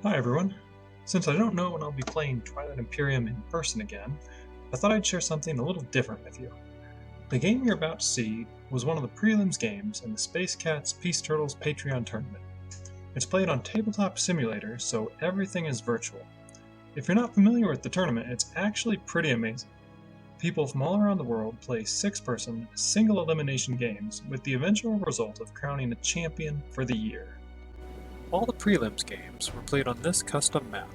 Hi everyone. Since I don't know when I'll be playing Twilight Imperium in person again, I thought I'd share something a little different with you. The game you're about to see was one of the prelims games in the Space Cats Peace Turtles Patreon tournament. It's played on Tabletop Simulator, so everything is virtual. If you're not familiar with the tournament, it's actually pretty amazing. People from all around the world play 6-person, single elimination games with the eventual result of crowning a champion for the year. All the prelims games were played on this custom map.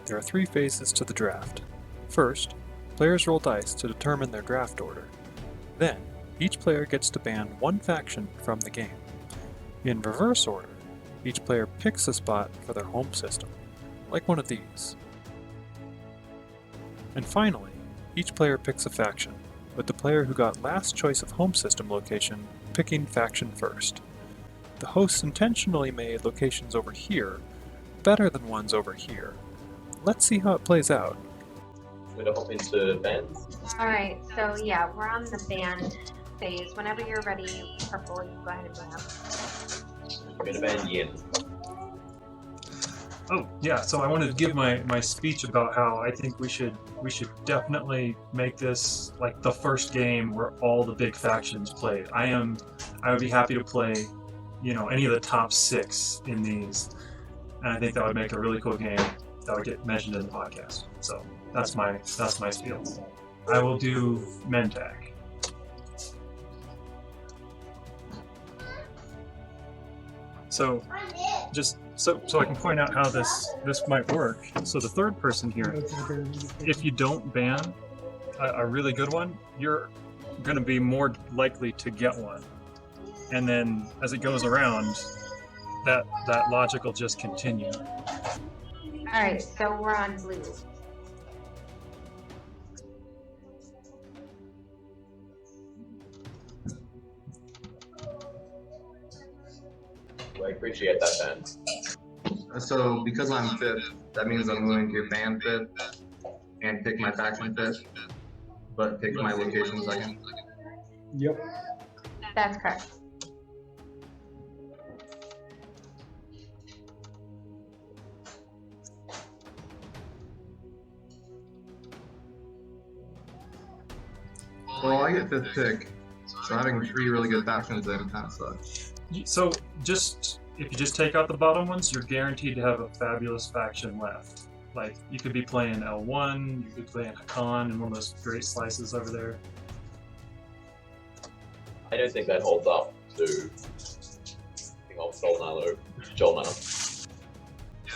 There are 3 phases to the draft. First, players roll dice to determine their draft order. Then, each player gets to ban one faction from the game. In reverse order, each player picks a spot for their home system, like one of these. And finally, each player picks a faction, with the player who got last choice of home system location picking faction first. The hosts intentionally made locations over here better than ones over here. Let's see how it plays out. We're gonna hop into bands. Alright, so yeah, we're on the band phase. Whenever you're ready, Purple, you go ahead and band. We're gonna ban Yin. Oh, yeah, so I wanted to give my speech about how I think we should definitely make this like the first game where all the big factions played. I would be happy to play, any of the top 6 in these. And I think that would make a really cool game that would get mentioned in the podcast. So that's my spiel. I will do Mentag. So just so I can point out how this might work. So the third person here, if you don't ban a really good one, you're going to be more likely to get one. And then as it goes around, that logic will just continue. Alright, so we're on blue. I appreciate that ban. So because I'm 5th, that means I'm going to ban 5th and pick my faction 5th, but pick my location 2nd. Yep. That's correct. Well, I get 5th pick, so having 3 really good factions then kind of sucks. So if you just take out the bottom ones, you're guaranteed to have a fabulous faction left. Like you could be playing L1, you could be playing Hacan and one of those great slices over there. I don't think that holds up to Jol-Nar.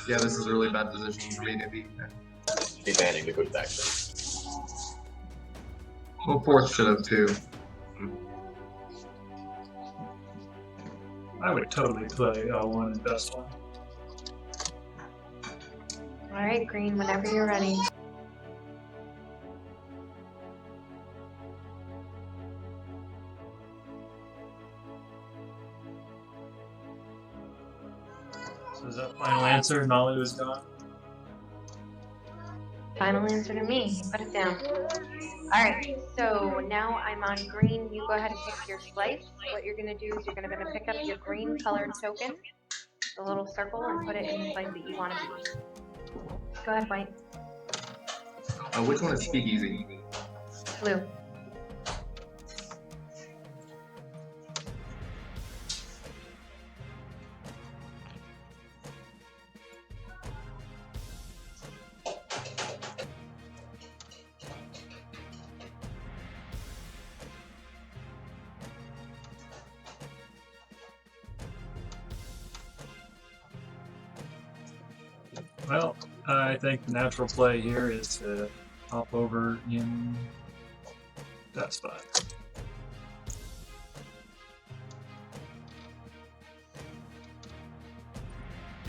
Yeah, this is a really bad position for me to be in. Be banning the good faction. Well, 4th should have too. I would totally play L1 and best one. Alright, green, whenever you're ready. So is that final answer? Nalu is gone? Final answer to me. Put it down. Alright, so now I'm on green. You go ahead and pick your slice. What you're going to do is you're going to pick up your green colored token, the little circle, and put it in the slice that you want to be. Go ahead, White. Which one is Speakeasy? Blue. Well, I think the natural play here is to hop over in that spot.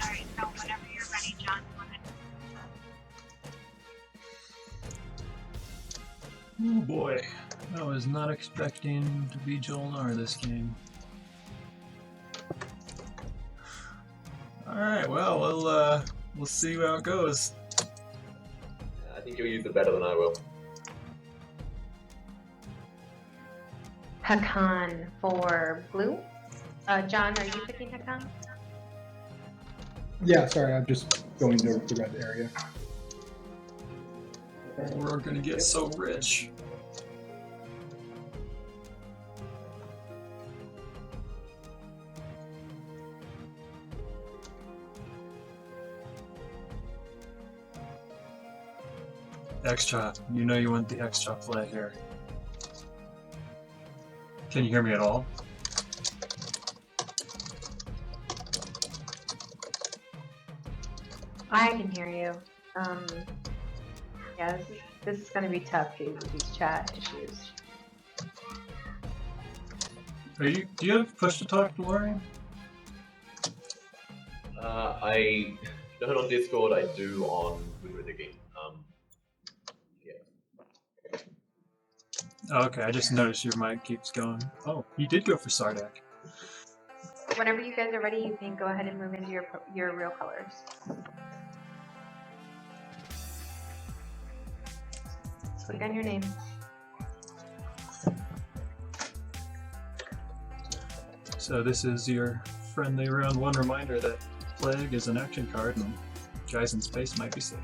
Alright, so whenever you're ready, John, go ahead. Oh boy, I was not expecting to be Jol-Nar this game. Alright, well, we'll see how it goes. I think you'll use it better than I will. Hacan for blue. John, are you picking Hacan? Yeah, sorry, I'm just going to the red area. We're gonna get so rich. Extra. You know you want the extra play here. Can you hear me at all? I can hear you. Yeah, this is gonna be tough due to these chat issues. Do you have push to talk, Delorien? I don't on Discord. I do on Wiki. Yeah. Okay, I just noticed your mic keeps going. Oh, you did go for Sardakk. Whenever you guys are ready, you can go ahead and move into your real colors. Click on your name. So this is your friendly round one reminder that Plague is an action card and guys in space might be safe.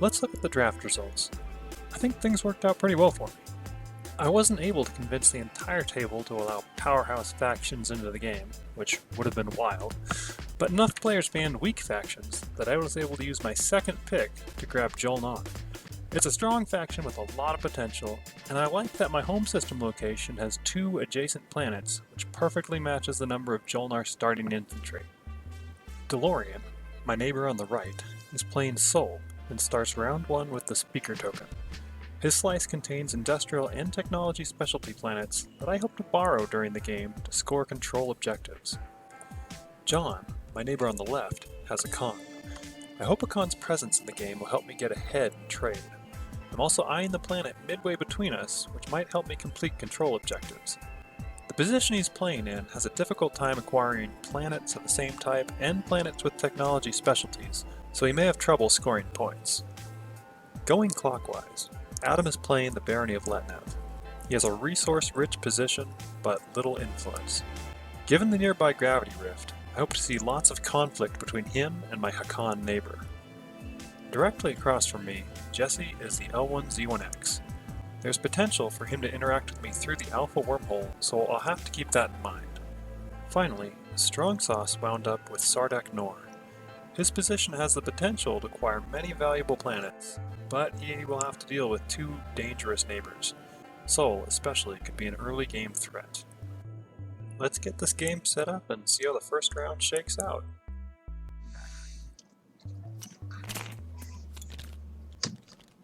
Let's look at the draft results. I think things worked out pretty well for me. I wasn't able to convince the entire table to allow powerhouse factions into the game, which would have been wild, but enough players banned weak factions that I was able to use my second pick to grab Jol-Nar. It's a strong faction with a lot of potential, and I like that my home system location has 2 adjacent planets, which perfectly matches the number of Jol-Nar starting infantry. Delorien, my neighbor on the right, is playing Sol and starts round 1 with the speaker token. His slice contains industrial and technology specialty planets that I hope to borrow during the game to score control objectives. John, my neighbor on the left, has a con. I hope Hacan's presence in the game will help me get ahead in trade. I'm also eyeing the planet midway between us, which might help me complete control objectives. The position he's playing in has a difficult time acquiring planets of the same type and planets with technology specialties, so he may have trouble scoring points. Going clockwise, Adam is playing the Barony of Letnev. He has a resource-rich position, but little influence. Given the nearby gravity rift, I hope to see lots of conflict between him and my Hacan neighbor. Directly across from me, Jesse is the L1Z1X. There's potential for him to interact with me through the alpha wormhole, so I'll have to keep that in mind. Finally, Strongsauce wound up with Sardakk N'orr. His position has the potential to acquire many valuable planets, but he will have to deal with 2 dangerous neighbors. Sol, especially, could be an early game threat. Let's get this game set up and see how the first round shakes out.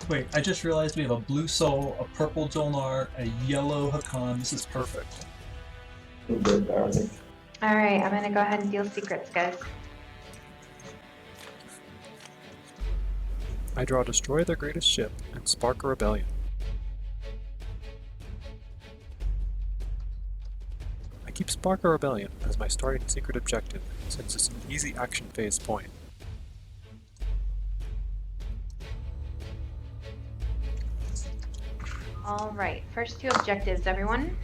Wait, I just realized we have a blue Sol, a purple Jol-Nar, a yellow Hacan. This is perfect. Alright, I'm gonna go ahead and deal secrets, guys. I draw Destroy Their Greatest Ship and Spark a Rebellion. I keep Spark a Rebellion as my starting secret objective, since it's an easy action phase point. Alright, first 2 objectives, everyone.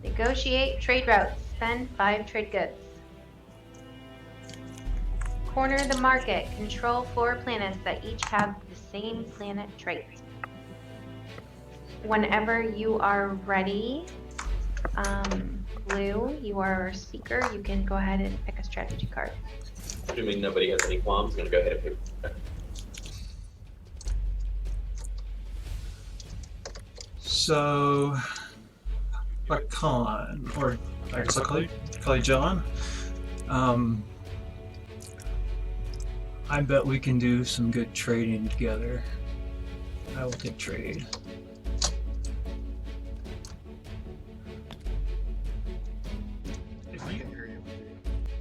Negotiate trade routes. Spend 5 trade goods. Corner the market. Control 4 planets that each have the same planet trait. Whenever you are ready, Blue, you are our speaker. You can go ahead and pick a strategy card. Assuming nobody has any qualms, I'm going to go ahead and pick. So, Hacan, or I guess I'll call you John. I bet we can do some good trading together. I will take trade.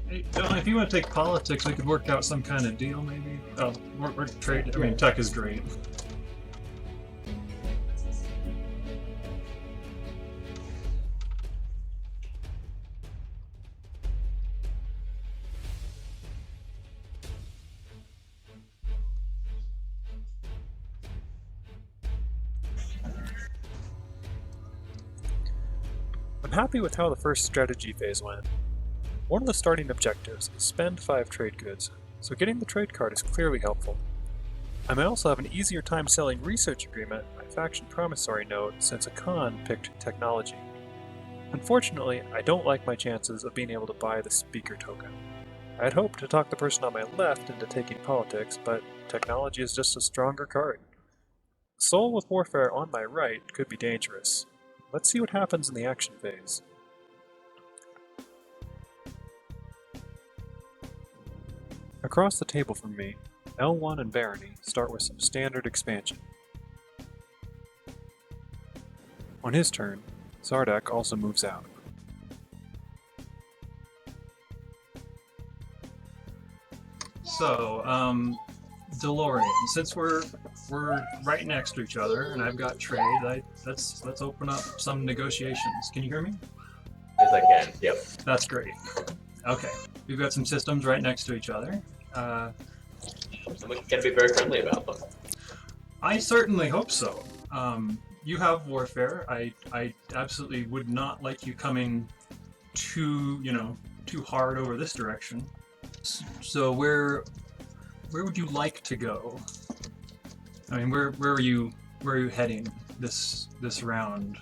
Hey, John, if you want to take politics, we could work out some kind of deal, maybe. Oh, we're trade. I mean, tech is great. I'm happy with how the first strategy phase went. One of the starting objectives is spend 5 trade goods, so getting the trade card is clearly helpful. I may also have an easier time selling Research Agreement, my faction promissory note, since Hacan picked Technology. Unfortunately, I don't like my chances of being able to buy the Speaker token. I'd hoped to talk the person on my left into taking Politics, but Technology is just a stronger card. Soul with Warfare on my right could be dangerous. Let's see what happens in the action phase. Across the table from me, L1 and Barony start with some standard expansion. On his turn, Sardakk also moves out. So, Delorien, since we're right next to each other, and I've got trade, let's open up some negotiations. Can you hear me? Yes, I can. Yep. That's great. Okay, we've got some systems right next to each other. And we can be very friendly about them. I certainly hope so. You have warfare. I absolutely would not like you coming too hard over this direction. So where would you like to go? I mean, where are you heading this round,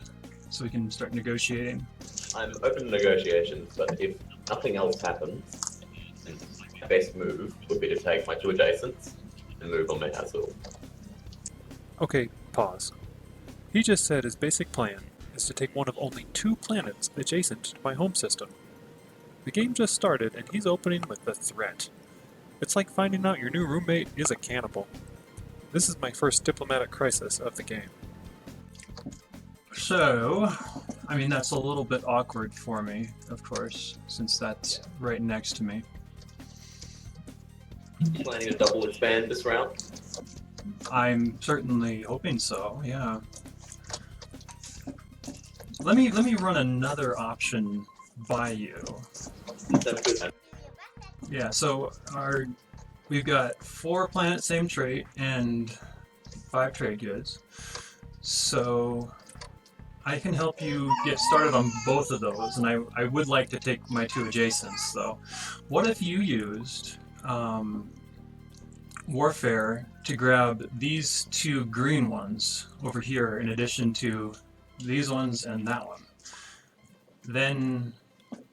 so we can start negotiating? I'm open to negotiations, but if nothing else happens, then my best move would be to take my 2 adjacents and move on Mehazul. Okay, pause. He just said his basic plan is to take one of only 2 planets adjacent to my home system. The game just started and he's opening with the threat. It's like finding out your new roommate is a cannibal. This is my first diplomatic crisis of the game. So, I mean, that's a little bit awkward for me, of course, since that's right next to me. Planning to double expand this round? I'm certainly hoping so, yeah. Let me run another option by you. That's good. Yeah, so we've got 4 planets, same trait, and 5 trade goods. So I can help you get started on both of those, and I would like to take my 2 adjacents, though. What if you used Warfare to grab these 2 green ones over here in addition to these ones and that one? Then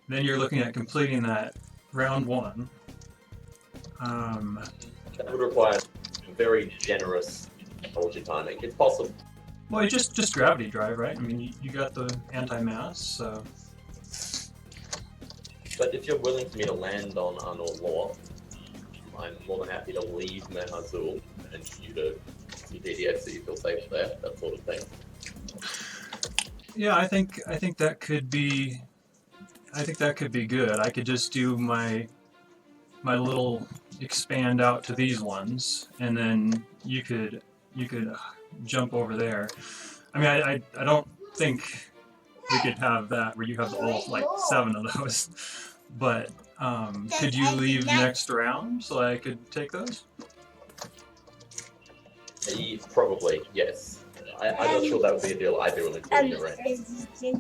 you're looking at completing that round 1. That would require very generous technology timing. It's possible. Well, it's just gravity drive, right? I mean, you got the anti-mass, so... But if you're willing for me to land on L1, I'm more than happy to leave Mehazul and you to DDS so you feel safe there, that sort of thing. Yeah, I think that could be... I think that could be good. I could just do my little expand out to these ones, and then you could jump over there. I mean, I don't think we could have that where you have all like 7 of those, but could you leave next round so I could take those? Probably, yes. I'm not sure that would be a deal I'd be willing to do in your end,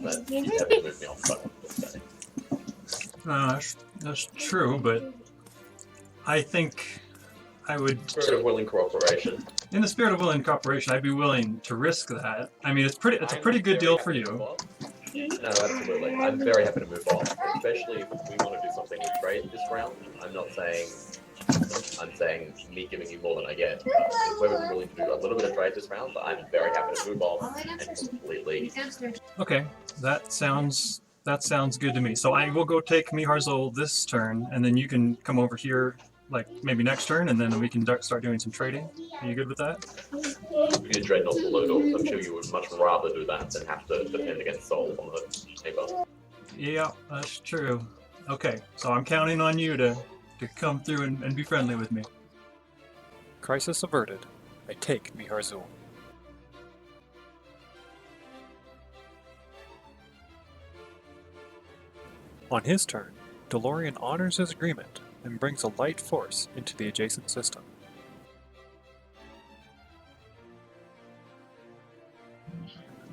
but you'd have to move me off button this day. That's true, but I think I would... Spirit of willing cooperation. In the spirit of willing cooperation, I'd be willing to risk that. I mean, it's a pretty good deal for you. No, absolutely. I'm very happy to move on, especially if we want to do something with trade this round. I'm saying me giving you more than I get. If we're willing to do a little bit of trade this round, I'm very happy to move on and completely... Okay, that sounds good to me. So I will go take Miharzul this turn, and then you can come over here, like maybe next turn, and then we can start doing some trading. Are you good with that? We can trade not the Ludor. I'm sure you would much rather do that than have to defend against Soul on the paper. Yeah, that's true. Okay, so I'm counting on you to come through and be friendly with me. Crisis averted. I take Miharzul. On his turn, Delorien honors his agreement and brings a light force into the adjacent system.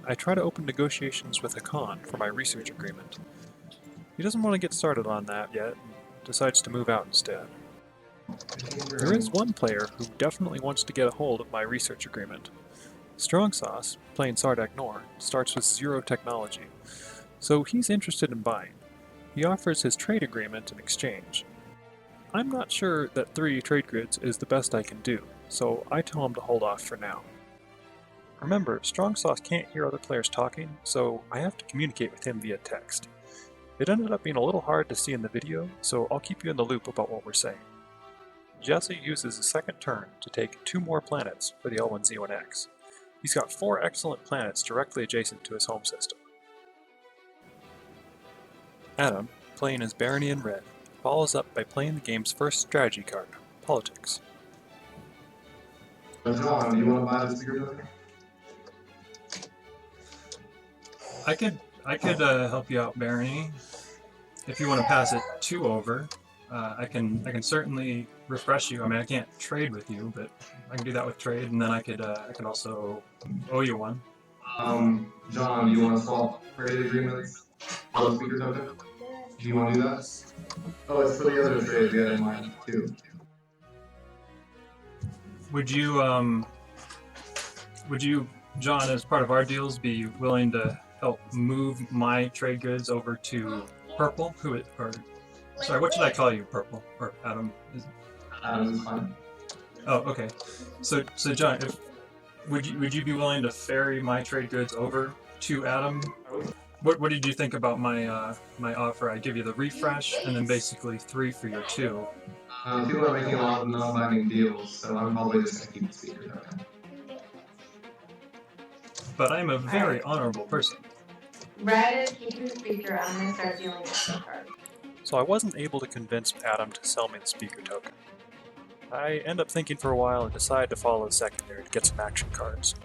I try to open negotiations with Hacan for my research agreement. He doesn't want to get started on that yet, and decides to move out instead. There is one player who definitely wants to get a hold of my research agreement. Strongsauce, playing Sardakk N'orr, starts with 0 technology, so he's interested in buying. He offers his trade agreement in exchange. I'm not sure that 3 trade grids is the best I can do, so I tell him to hold off for now. Remember, Strongsauce can't hear other players talking, so I have to communicate with him via text. It ended up being a little hard to see in the video, so I'll keep you in the loop about what we're saying. Jesse uses a second turn to take 2 more planets for the L1Z1X. He's got 4 excellent planets directly adjacent to his home system. Adam, playing as Barony in red, follows up by playing the game's first strategy card, Politics. John, do you want to buy the speaker token? I could help you out, Barony. If you want to pass it 2 over, I can certainly refresh you. I mean, I can't trade with you, but I can do that with trade, and then I could also owe you one. John, do you want to swap trade agreements for the speaker token? Do you want to do that? Oh, it's for the other trade we had in mind too. Would you, John, as part of our deals, be willing to help move my trade goods over to Purple? Sorry, what should I call you, Purple or Adam? Adam is fine. Oh, okay. So John, would you be willing to ferry my trade goods over to Adam? What did you think about my my offer? I give you the refresh and then basically 3 for your 2. People are making a lot of non-binding deals, so I'm probably just gonna keep the speaker token. But I'm a very honorable person. Red is keeping the speaker. I'm going to start dealing with the card. So I wasn't able to convince Adam to sell me the speaker token. I end up thinking for a while and decide to follow the secondary to get some action cards.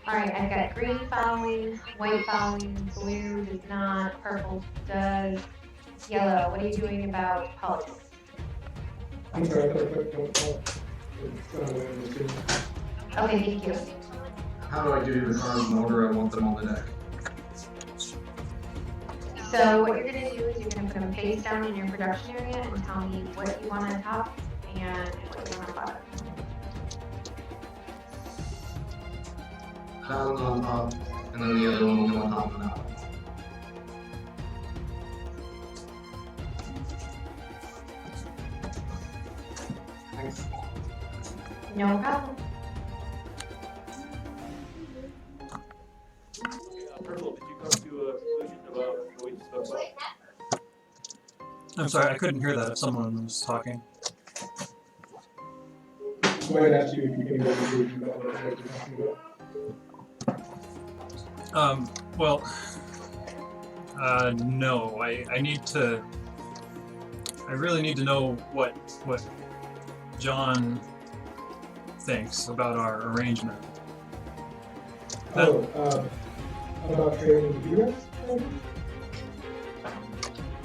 Alright, I've got green following, white following, blue does not, purple does, yellow. What are you doing about politics? I'm sorry, I don't call it. Okay, thank you. How do I give you the cards in order I want them on the deck? So what you're going to do is you're going to put them face down in your production area and tell me what you want on top and what you want on bottom. That one's on top, and then the other one will go on top of that one. Thanks. No problem. Purple, did you come to a conclusion about what you spoke about? I'm sorry, I couldn't hear that if someone was talking. So I'd ask you if you can go to what you're talking about. Well, no, I need to, I really need to know what John thinks about our arrangement. About trading the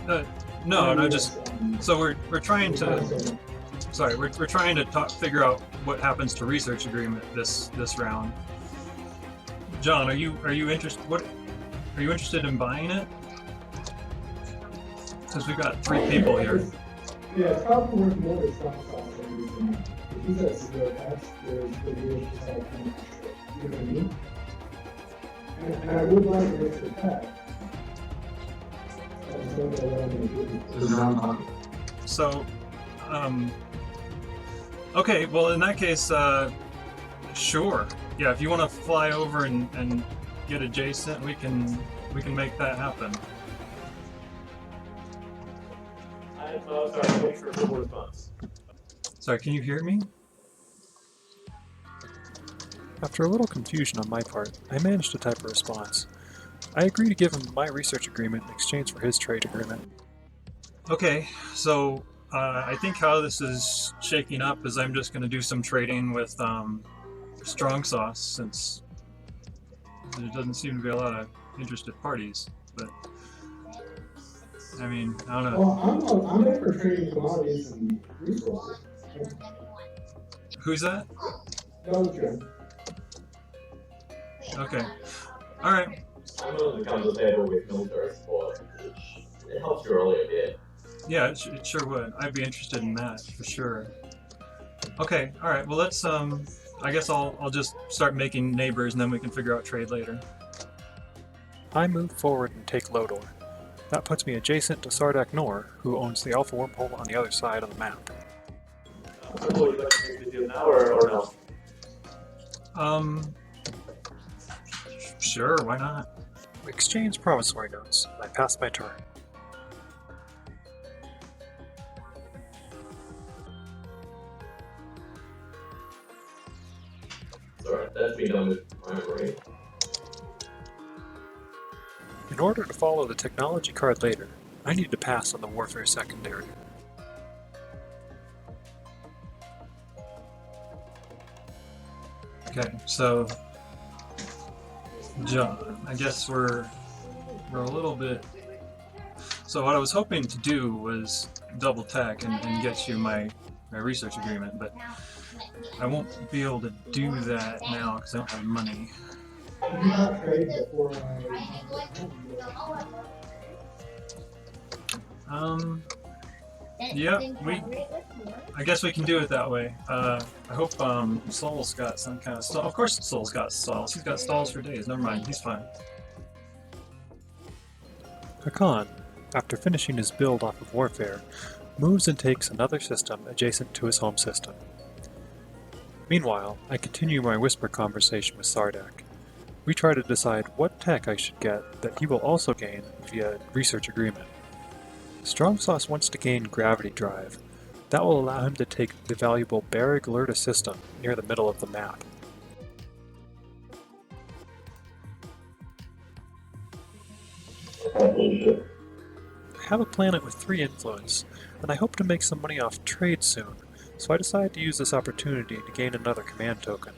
US? No, just, so we're trying to, sorry, we're trying to figure out what happens to research agreement this round. John, are you interested? Are you interested in buying it? Because we've got 3 people here. Yeah, it's probably worth more to Strongsauce than it is to me. If he says to go past, there's the deal just like kind of extra. You know what I mean? And I would like to make the pack. I just don't know what I'm going to do. This is round talking. So, okay, well in that case, sure. Yeah, if you want to fly over and get adjacent, we can make that happen. I'm sorry, wait for a verbal response. Sorry, can you hear me? After a little confusion on my part, I managed to type a response. I agree to give him my research agreement in exchange for his trade agreement. Okay, so I think how this is shaking up is I'm just going to do some trading with Strongsauce, since there doesn't seem to be a lot of interested parties. But I mean, I don't know. Well, I'm there for trading commodities and resources. Who's that? Belgium. Okay. Alright. I'm willing to come to the table with military support. It helps you early a bit. Yeah, it sure would. I'd be interested in that, for sure. Okay, alright, well let's, I guess I'll just start making neighbors and then we can figure out trade later. I move forward and take Lodor. That puts me adjacent to Sardakk N'orr, who owns the Alpha Wormhole on the other side of the map. So would you like to make the deal now or no? Sure, why not? We exchange promissory notes. I pass my turn. Sorry, that's been done with primary. In order to follow the technology card later, I need to pass on the warfare secondary. Okay, so John, I guess we're a little bit. So what I was hoping to do was double tech and get you my research agreement, but I won't be able to do that now because I don't have money. Did you not trade before Yeah, I guess we can do it that way. I hope Sol's got some kind of stall. Of course Sol's got stalls. He's got stalls for days. Never mind, he's fine. Hacan, after finishing his build off of warfare, moves and takes another system adjacent to his home system. Meanwhile, I continue my whisper conversation with Sardakk. We try to decide what tech I should get that he will also gain via research agreement. Strongsauce wants to gain gravity drive. That will allow him to take the valuable Barony of Letnev system near the middle of the map. I have a planet with 3 influence, and I hope to make some money off trade soon, so I decide to use this opportunity to gain another command token.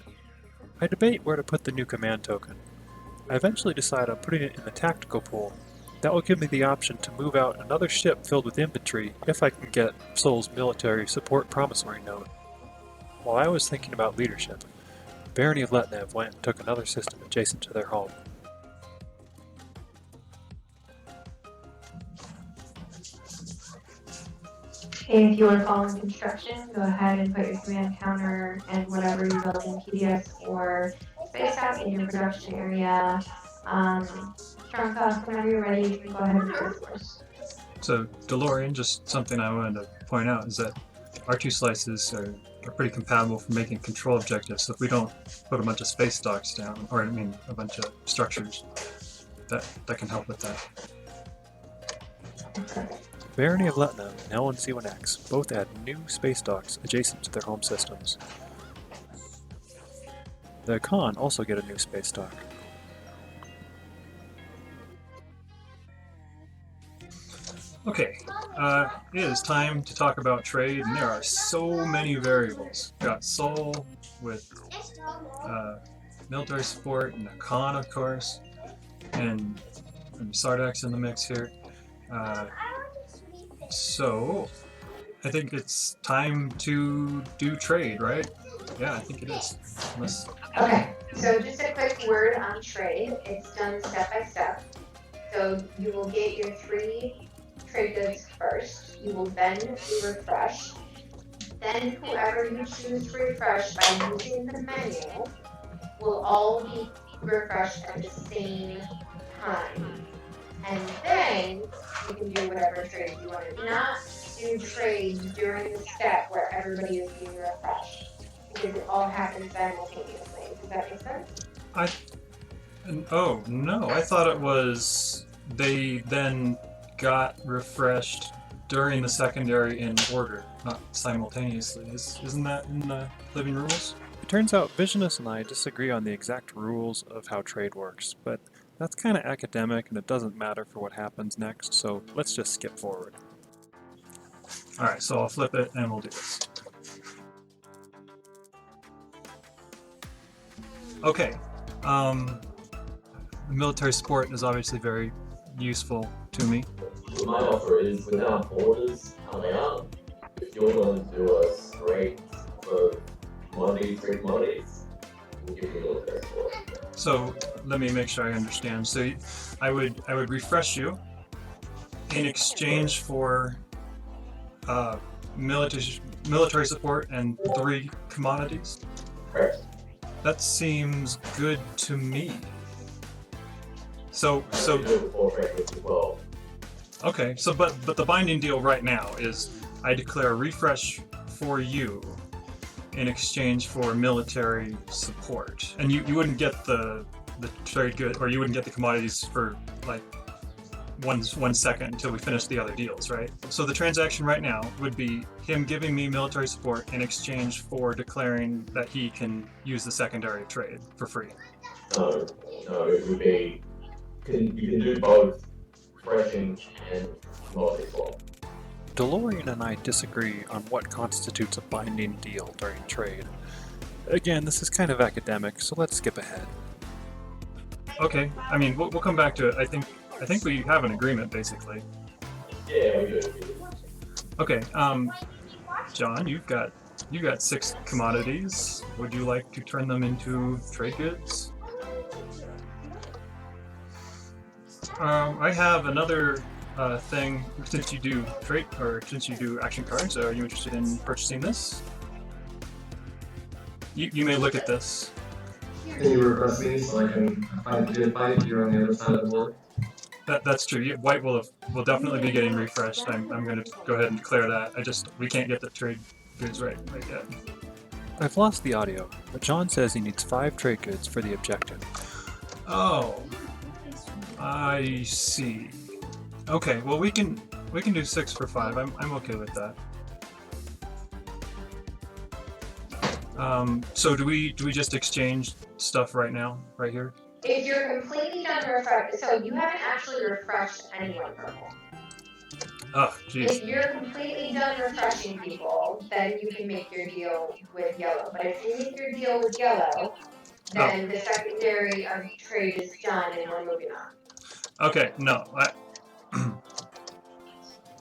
I debate where to put the new command token. I eventually decide on putting it in the tactical pool. That will give me the option to move out another ship filled with infantry if I can get Sol's military support promissory note. While I was thinking about leadership, Barony of Letnev went and took another system adjacent to their home. If you want to follow in construction, go ahead and put your command counter and whatever you build in PDS or space out in your production area. Strongsauce, whenever you're ready, you can go ahead and disperse. So Delorien, just something I wanted to point out is that our 2 slices are pretty compatible for making control objectives. So if we don't put a bunch of space docks down, or I mean a bunch of structures, that can help with that. Barony of Letnev and L1Z1X both add new space docks adjacent to their home systems. The Hacan also get a new space dock. Okay, it is time to talk about trade, and there are so many variables. We've got Sol with military support, and Hacan, of course, and Sardakk's in the mix here. So, I think it's time to do trade, right? Yeah, I think it is. Okay, so just a quick word on trade. It's done step by step. So you will get your 3 trade goods first. You will then refresh. Then whoever you choose to refresh by using the menu will all be refreshed at the same time. And then you can do whatever trades you want to. Not do trades during the step where everybody is being refreshed, because it all happens simultaneously. Does that make sense? Oh no, I thought it was they then got refreshed during the secondary in order, not simultaneously. Isn't that in the living rules? It turns out Visionist and I disagree on the exact rules of how trade works, but that's kind of academic and it doesn't matter for what happens next, so let's just skip forward. Alright, so I'll flip it and we'll do this. Okay, military support is obviously very useful to me. So my offer is, without borders coming up, if you're going to do a straight for commodities, we'll give you military support. So let me make sure I understand. So I would refresh you in exchange for military support and 3 commodities. Correct. That seems good to me. So You do it for trade goods as well. okay. So but the binding deal right now is I declare refresh for you in exchange for military support, and you wouldn't get the trade good, or you wouldn't get the commodities for like one second until we finish the other deals, right? So the transaction right now would be him giving me military support in exchange for declaring that he can use the secondary trade for free. No, it would be, you can do both refreshing and commodity swap. Delorien and I disagree on what constitutes a binding deal during trade. Again, this is kind of academic, so let's skip ahead. Okay, I mean we'll come back to it. I think we have an agreement basically. Yeah, we do. Okay, John, you got 6 commodities. Would you like to turn them into trade goods? I have another thing. Since you do trade, or since you do action cards, are you interested in purchasing this? You may look at this. Can you request me so I can find a good fight here on the other side of the board? That's true. White will definitely be getting refreshed. I'm going to go ahead and declare that. We can't get the trade goods right yet. I've lost the audio, but John says he needs 5 trade goods for the objective. Oh, I see. Okay, well we can do 6 for 5. I'm okay with that. So do we just exchange stuff right now, right here? If you're completely done so you haven't actually refreshed anyone, Purple. Oh, jeez. If you're completely done refreshing people, then you can make your deal with yellow. But if you make your deal with yellow, then the secondary trade is done and we're moving on. Okay, no.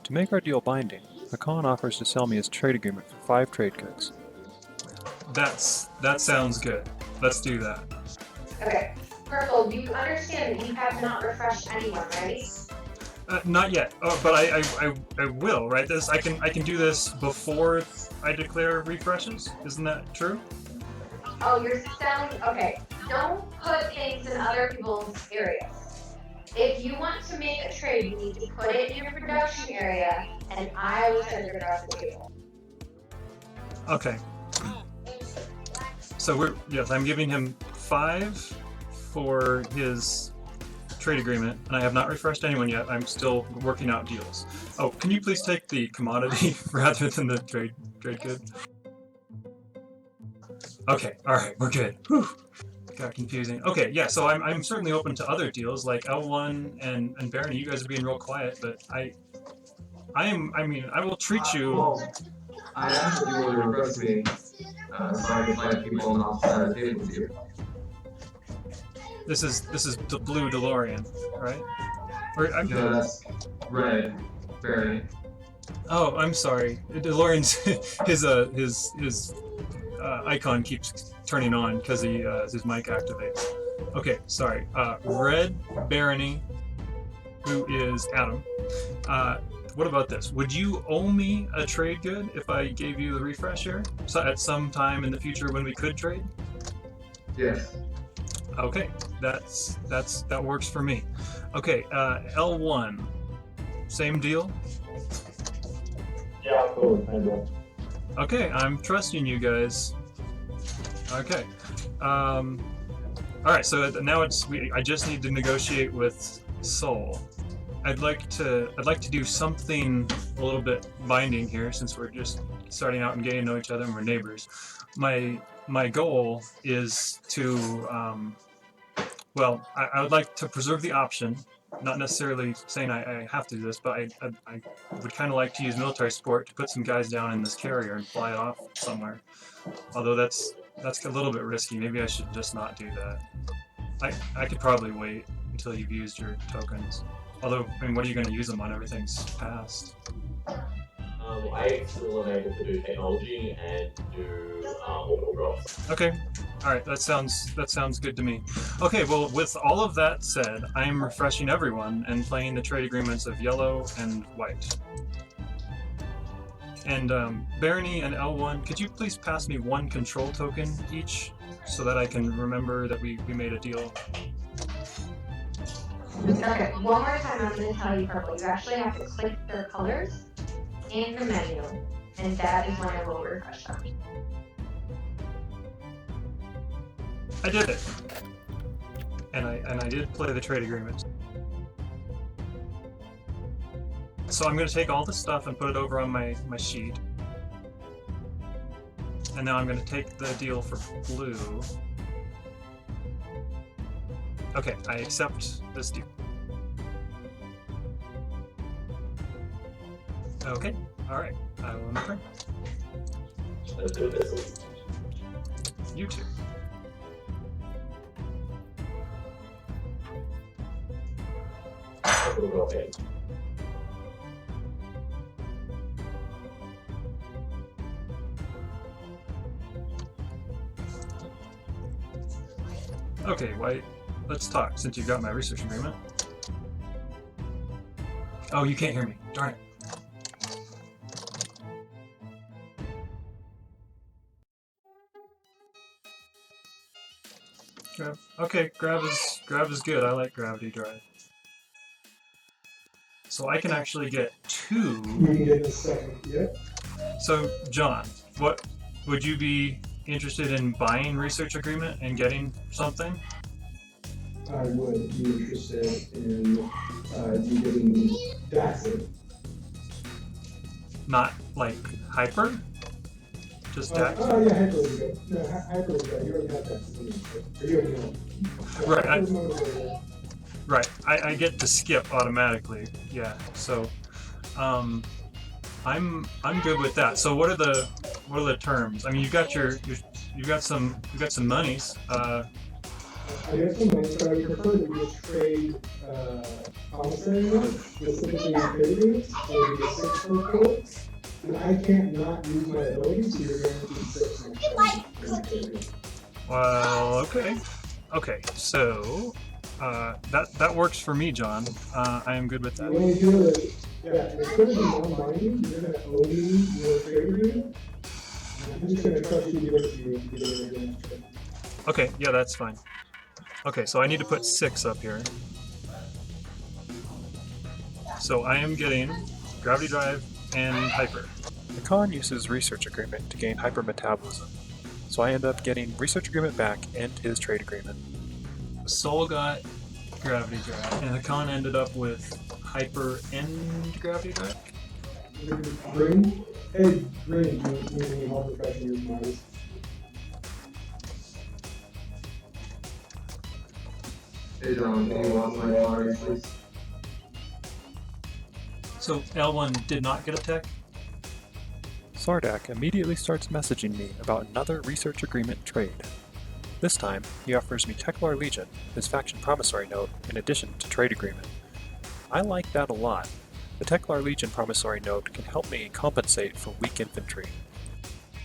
To make our deal binding, Hacan offers to sell me his trade agreement for 5 trade goods. That sounds good. Let's do that. Okay. Purple, you understand that you have not refreshed anyone, right? Not yet. Oh, but I will, right? I can do this before I declare refreshes. Isn't that true? Oh, you're selling. Okay. Don't put things in other people's areas. If you want to make a trade, you need to put it in your production area, and I will send it across the table. Okay. So I'm giving him 5 for his trade agreement, and I have not refreshed anyone yet. I'm still working out deals. Oh, can you please take the commodity rather than the trade good? Okay, alright, we're good. Whew. Got confusing. Okay, yeah, so I'm certainly open to other deals like L1 and Barony. You guys are being real quiet, but I will treat you. Well, I asked if you wanted to request me so I can find people on the opposite side of the table with you. This is the blue Delorien, right? No, that's red. Barony. Oh, I'm sorry. Delorien's his icon keeps turning on because his mic activates. Okay, sorry. Red Barony, who is Adam. What about this? Would you owe me a trade good if I gave you the refresher at some time in the future when we could trade? Yes. Okay, that works for me. Okay, L1, same deal. Yeah, cool. Same deal. Okay, I'm trusting you guys. Okay. All right. So now I just need to negotiate with Soul. I'd like to do something a little bit binding here since we're just starting out and getting to know each other and we're neighbors. My goal is to I would like to preserve the option. Not necessarily saying I have to do this, but I would kind of like to use military support to put some guys down in this carrier and fly it off somewhere. Although that's a little bit risky. Maybe I should just not do that. I could probably wait until you've used your tokens. Although, I mean, what are you going to use them on? Everything's passed. I still am able to do technology and do orbital drops. Okay. All right. That sounds good to me. Okay. Well, with all of that said, I am refreshing everyone and playing the trade agreements of yellow and white. And Barony and L1, could you please pass me one control token each, so that I can remember that we made a deal? Okay, one more time I'm going to tell you purple. You actually have to click their colors in the menu, and that is when I will refresh them. I did it. And I did play the trade agreements. So I'm going to take all this stuff and put it over on my sheet. And now I'm going to take the deal for blue. Okay, I accept this deal. Okay, alright. I will imprint. Let's do this. You too. Orbital drop in. Okay, White, let's talk since you got my research agreement. Oh, you can't hear me. Darn it. Okay, grab is good. I like gravity drive. So I can actually get 2. You can get the second, yeah. So, John, what would you be interested in buying research agreement and getting something? I would be interested in you getting DAXIT. Not like hyper? Just Dax? Oh yeah, Hyper is good. No, Hyper is good. You already have DAXIT. Or you already know. Right, Hyper's motivated. Right, I get to skip automatically. Yeah, so I'm good with that. So what are the terms? I mean, you got some monies. I guess some money, but I would prefer that we just trade commissary notes, specifically in favors, or we get 6 per quote. And I can't not use my abilities, so you're guaranteed 6 next time. Well, okay. So that works for me, John. I am good with The that. only deal is, yeah, it's going to be non-binding. You're going to owe me your trade agreement. I'm just going to trust you to give it to me to get it against it. Okay, yeah, that's fine. Okay, so I need to put 6 up here. So I am getting gravity drive and hyper. Hacan uses research agreement to gain hypermetabolism, so I end up getting research agreement back and his trade agreement. Soul got gravity drive, and Hacan ended up with hyper and gravity drive. Green? Hey, Green, you need help refreshing your minds. Hey John, can you want my calories, please? So L1 did not get a tech? Sardakk immediately starts messaging me about another research agreement trade. This time, he offers me Teklar Legion, his faction promissory note, in addition to trade agreement. I like that a lot. The Teklar Legion promissory note can help me compensate for weak infantry.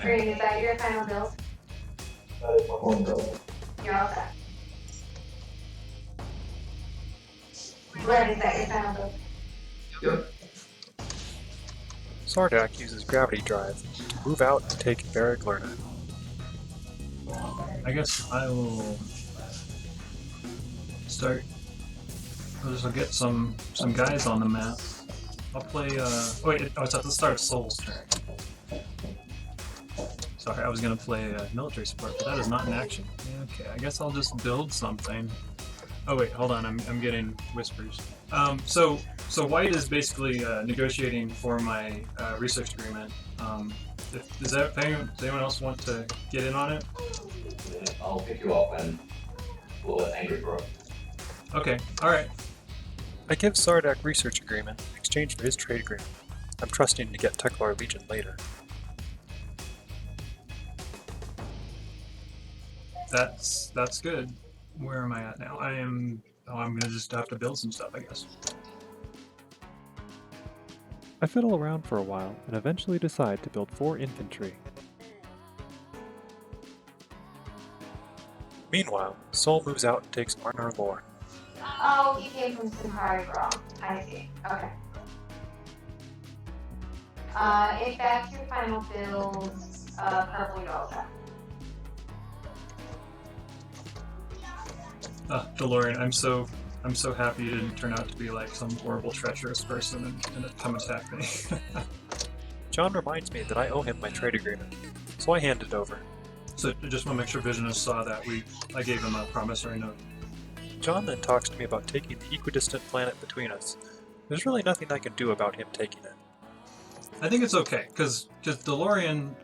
Green, is that your final build? That is my home bill. You're all set. Glenn, is that your final build? Yep. Sardakk uses gravity drive to move out and take Lerna. I guess I will start. I'll get some guys on the map. I'll play. Oh wait, it's at the start of Soul's turn. Sorry, I was gonna play military support, but that is not in action. Okay, I guess I'll just build something. Oh wait, hold on. I'm getting whispers. So White is basically negotiating for my research agreement. Does anyone else want to get in on it? I'll pick you up and we'll let Angry Bro. Okay, alright. I give Sardakk research agreement in exchange for his trade agreement. I'm trusting to get Teklar Legion later. That's good. Where am I at now? I'm gonna just have to build some stuff, I guess. I fiddle around for a while and eventually decide to build 4 infantry. Meanwhile, Sol moves out and takes L1Z1X. Oh, you came from Sahara, girl. I see. Okay. If that's your final build, purple you all set. Delorien, I'm so happy you didn't turn out to be like some horrible treacherous person and come attack me. John reminds me that I owe him my trade agreement, so I hand it over. So I just want to make sure Visionist saw that I gave him a promissory note. John then talks to me about taking the equidistant planet between us. There's really nothing I can do about him taking it. I think it's okay, because Delorien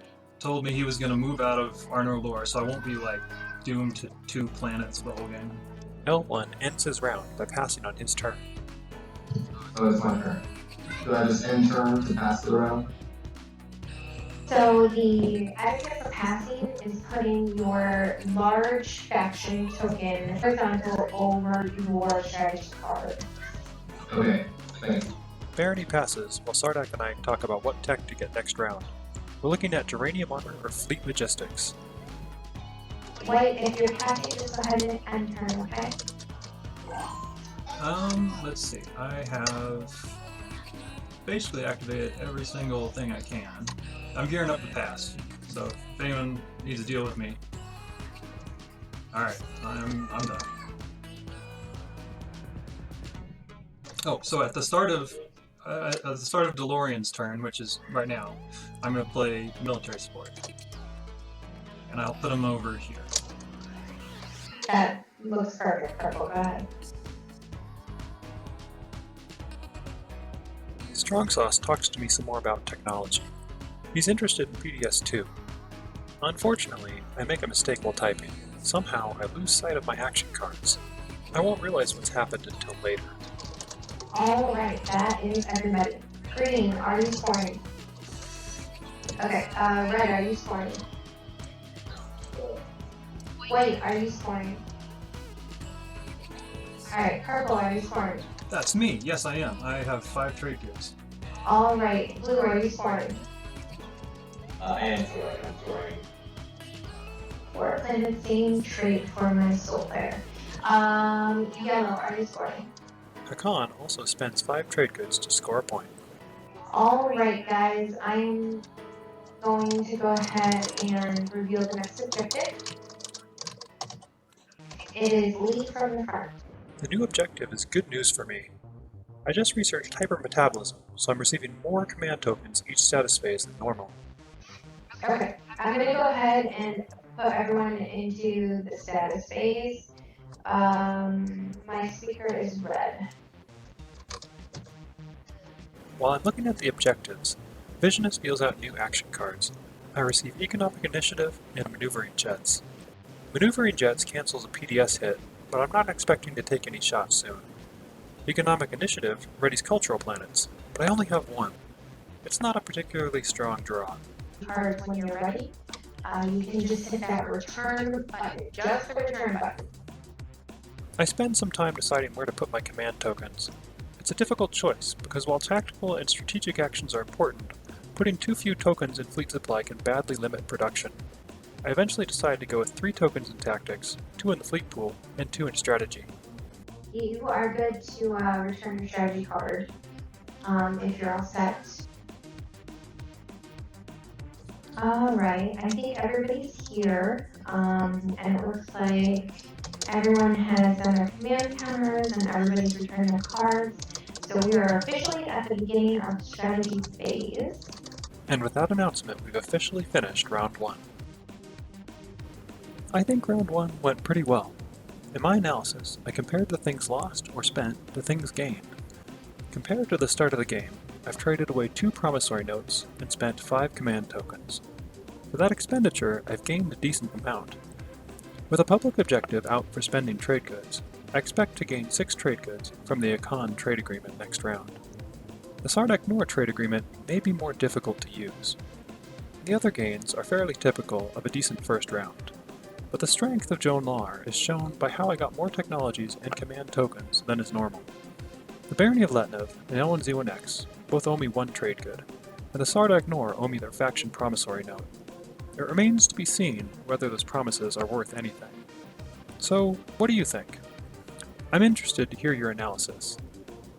told me he was going to move out of L1Z1X, so I won't be like doomed to 2 planets the whole game. L1 ends his round by passing on his turn. Oh, it's my turn. Do I just end turn to pass it around? So the etiquette for passing is putting your large faction token horizontal over your strategy card. Okay, thanks. Barony passes while Sardakk and I talk about what tech to get next round. We're looking at geranium armor or fleet logistics. Wait, if you're passing, just go ahead and end turn, okay? Let's see. I have basically activated every single thing I can. I'm gearing up to pass, so if anyone needs to deal with me. Alright, I'm done. Oh, so at the start of Delorien's turn, which is right now, I'm going to play military support. And I'll put him over here. That looks perfect, purple, go ahead. Strongsauce talks to me some more about technology. He's interested in PDS too. Unfortunately, I make a mistake while typing. Somehow, I lose sight of my action cards. I won't realize what's happened until later. Alright, that is everybody. Green, are you scoring? Okay, red, are you scoring? White, are you scoring? Alright, purple, are you scoring? That's me. Yes, I am. I have 5 trade goods. Alright, blue, are you scoring? And I'm scoring. We're playing the same trait for my soul player. Yellow, are you scoring? Hacan also spends 5 trade goods to score a point. Alright guys, I'm going to go ahead and reveal the next objective. It is lead from the front. The new objective is good news for me. I just researched hypermetabolism, so I'm receiving more command tokens each status phase than normal. Okay, I'm going to go ahead and put everyone into the status phase. My speaker is red. While I'm looking at the objectives, Visionist deals out new action cards. I receive Economic Initiative and Maneuvering Jets. Maneuvering Jets cancels a PDS hit, but I'm not expecting to take any shots soon. Economic Initiative readies cultural planets, but I only have 1. It's not a particularly strong draw. Cards when you're ready. You can just hit that return button, just the return button. I spend some time deciding where to put my command tokens. It's a difficult choice, because while tactical and strategic actions are important, putting too few tokens in fleet supply can badly limit production. I eventually decided to go with 3 tokens in tactics, 2 in the fleet pool, and 2 in strategy. You are good to return your strategy card if you're all set. Alright, I think everybody's here, and it looks like everyone has done their command counters and everybody's returned their cards. So we are officially at the beginning of strategy phase. And with that announcement, we've officially finished round 1. I think round 1 went pretty well. In my analysis, I compared the things lost or spent to things gained. Compared to the start of the game, I've traded away 2 promissory notes and spent 5 command tokens. For that expenditure, I've gained a decent amount. With a public objective out for spending trade goods, I expect to gain 6 trade goods from the Hacan trade agreement next round. The Sardakk N'orr trade agreement may be more difficult to use. The other gains are fairly typical of a decent first round, but the strength of Jol-Nar is shown by how I got more technologies and command tokens than is normal. The Barony of Letnev and L1Z1X both owe me one trade good, and the Sardakk N'orr owe me their faction promissory note. It remains to be seen whether those promises are worth anything. So, what do you think? I'm interested to hear your analysis.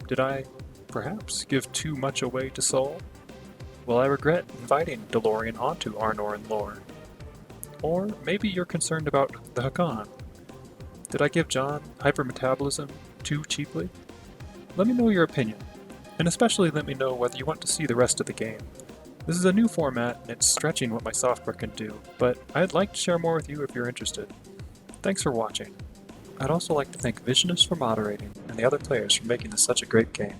Did I, perhaps, give too much away to Sol? Will I regret inviting Delorien onto Arnoran lore? Or maybe you're concerned about the Hacan. Did I give John hypermetabolism too cheaply? Let me know your opinion, and especially let me know whether you want to see the rest of the game. This is a new format and it's stretching what my software can do, but I'd like to share more with you if you're interested. Thanks for watching. I'd also like to thank Visionist for moderating and the other players for making this such a great game.